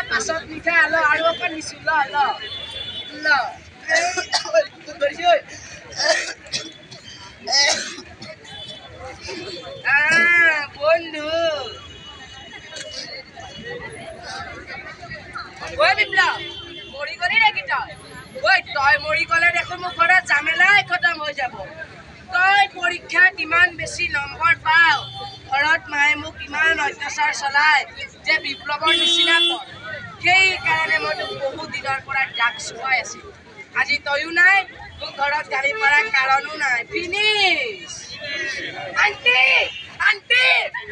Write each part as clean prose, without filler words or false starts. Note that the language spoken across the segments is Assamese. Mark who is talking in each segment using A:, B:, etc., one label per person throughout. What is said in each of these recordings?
A: পাছত মিঠা ল আৰু অকণ নিছো ল ল ল বন্ধু ওই বিপ্লৱ মৰি গলি নেকি তই ওই তই মৰি গলে দেখোন মোৰ ঘৰত জামেলাই খতম হৈ যাব তই পৰীক্ষাত ইমান বেছি নম্বৰ পাও ঘৰত মায়ে মোক ইমান অত্যাচাৰ চলাই যে বিপ্লৱৰ নিচিনা কৰ সেই কাৰণে মই তোক বহুত দিনৰ পৰা ড্ৰাগছ খুৱাই আছিলোঁ আজি তয়ো নাই মোক ঘৰত গাড়ী পৰা কাৰণো নাই ফিনিছ আণ্টি আণ্টি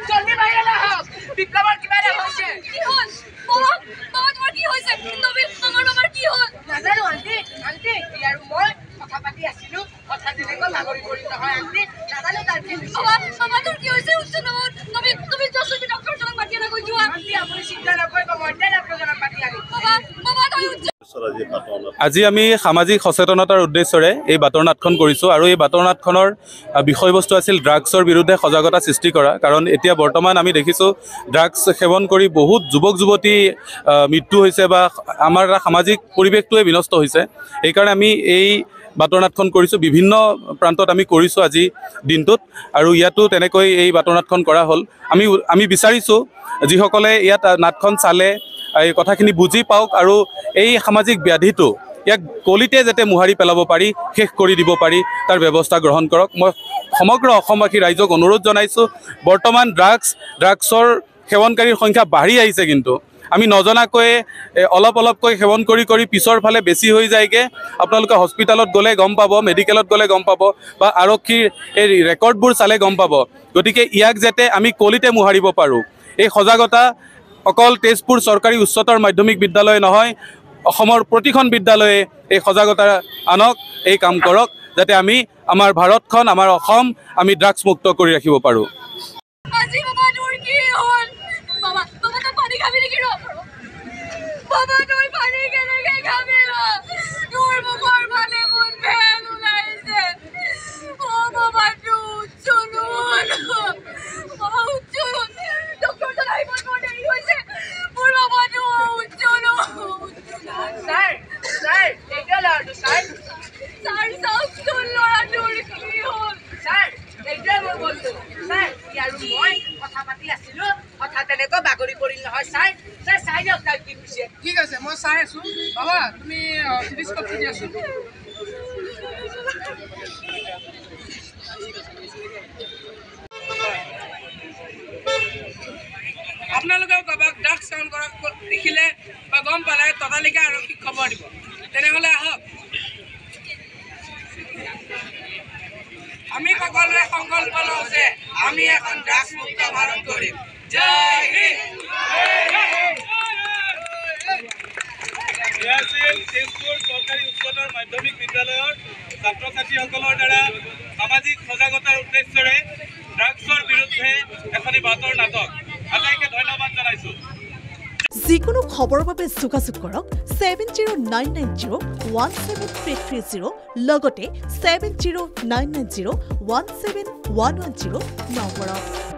A: জলদি বাহিৰলৈ আহক বিপ্লৱৰ কিবা এটা হৈছে কি হ'ল তোমাৰ কি হৈছে তোমাৰ বাবাৰ কি হ'ল নাজানো আণ্টি আণ্টি আৰু মই কথা পাতি আছিলোঁ কথা তেনেকৈ লাগৰি কৰি নহয় আণ্টি নাজানো তাৰ কি হৈছে বাবা তোৰ কি হৈছে উচ্চ নম্বৰ তুমি জলদি ডক্টৰজনক মাতি আনা গৈ যোৱা আণ্টি আপুনি চিন্তা নকৰিব মই ডক্টৰজনক মাতি আনিম বাবা তই
B: আজি আমি সামাজিক সচেতনতাৰ উদ্দেশ্যৰে এই বাতৰ নাটখন কৰিছোঁ আৰু এই বাতৰ নাটখনৰ বিষয়বস্তু আছিল ড্ৰাগছৰ বিৰুদ্ধে সজাগতা সৃষ্টি কৰা কাৰণ এতিয়া বৰ্তমান আমি দেখিছোঁ ড্ৰাগছ সেৱন কৰি বহুত যুৱক যুৱতী মৃত্যু হৈছে বা আমাৰ সামাজিক পৰিৱেশটোৱে বিনষ্ট হৈছে এইকাৰণে আমি এই বাতৰ নাটখন কৰিছোঁ বিভিন্ন প্ৰান্তত আমি কৰিছোঁ আজি দিনটোত আৰু ইয়াতো তেনেকৈ এই বাতৰ নাটখন কৰা হ'ল আমি বিচাৰিছোঁ যিসকলে ইয়াত নাটখন চালে এই কথাখিনি বুজি পাওক আৰু এই সামাজিক ব্যাধিটো ইয়াক কলিতে যাতে মোহাৰি পেলাব পাৰি শেষ কৰি দিব পাৰি তাৰ ব্যৱস্থা গ্ৰহণ কৰক মই সমগ্ৰ অসমবাসী ৰাইজক অনুৰোধ জনাইছোঁ বৰ্তমান ড্ৰাগছৰ সেৱনকাৰীৰ সংখ্যা বাঢ়ি আহিছে কিন্তু আমি নজনাকৈ অলপকৈ সেৱন কৰি পিছৰ ফালে বেছি হৈ যায়গৈ আপোনালোকে হস্পিটেলত গ'লে গম পাব মেডিকেলত গ'লে গম পাব বা আৰক্ষীৰ এই ৰেকৰ্ডবোৰ চালে গম পাব গতিকে ইয়াক যাতে আমি কলিতে মোহাৰিব পাৰোঁ এই সজাগতা অকল তেজপুৰ চৰকাৰী উচ্চতৰ মাধ্যমিক বিদ্যালয় নহয় অসমৰ প্ৰতিখন বিদ্যালয়ে এই সজাগতা আনক এই কাম কৰক যাতে আমি আমাৰ ভাৰতখন আমাৰ অসম আমি ড্ৰাগছ মুক্ত কৰি ৰাখিব পাৰোঁ
A: আজি বাবা তোৰ কি হ'ল বাবা তই পানী খাবি নেকি বাবা তই পানী কেনেকৈ খাবি তোৰ মুখৰ পানী বহুত ভেল ওলাইছে বাবা তোৰ চলুন ডক্টৰজন আহিব মোৰ দেৰি হৈছে মোৰ বাবাটো চলুন ছাৰ এইটো ল'ৰাটো ছাৰ চাওকচোন ল'ৰাটোৰ কি হ'ল ছাৰ এইটোৱে মই বন্ধু ছাৰ আৰু মই কথা পাতি আছিলোঁ কথা তেনেকৈ বাগৰি পৰিল নহয় ছাৰ চাই দিয়ক তাৰ কি হৈছে ঠিক আছে মই চাই আছোঁ বাবা তুমি টেলিস্কোপটো দি আছোঁ আপোনালোকেও কাৰোবাক ড্ৰাগছ সেৱন কৰা দেখিলে বা গম পালে ততালিকে আৰক্ষীক খবৰ দিব তেনেহ'লে আহক আমি সকলোৱে সংকল্প লওঁ যে আমি এখন ড্ৰাগছ মুক্ত ভাৰত কৰিম জয় হিন্দ
B: তেজপুৰ চৰকাৰী উচ্চতৰ মাধ্যমিক বিদ্যালয়ৰ ছাত্ৰ ছাত্ৰীসকলৰ দ্বাৰা সামাজিক সজাগতাৰ উদ্দেশ্যৰে ড্ৰাগছৰ বিৰুদ্ধে এখন বাতৰ নাটক আটাইকে ধন্যবাদ জনাইছোঁ
C: যিকোনো খবৰৰ বাবে যোগাযোগ কৰক 7099017330 লগতে 7099017110 নম্বৰত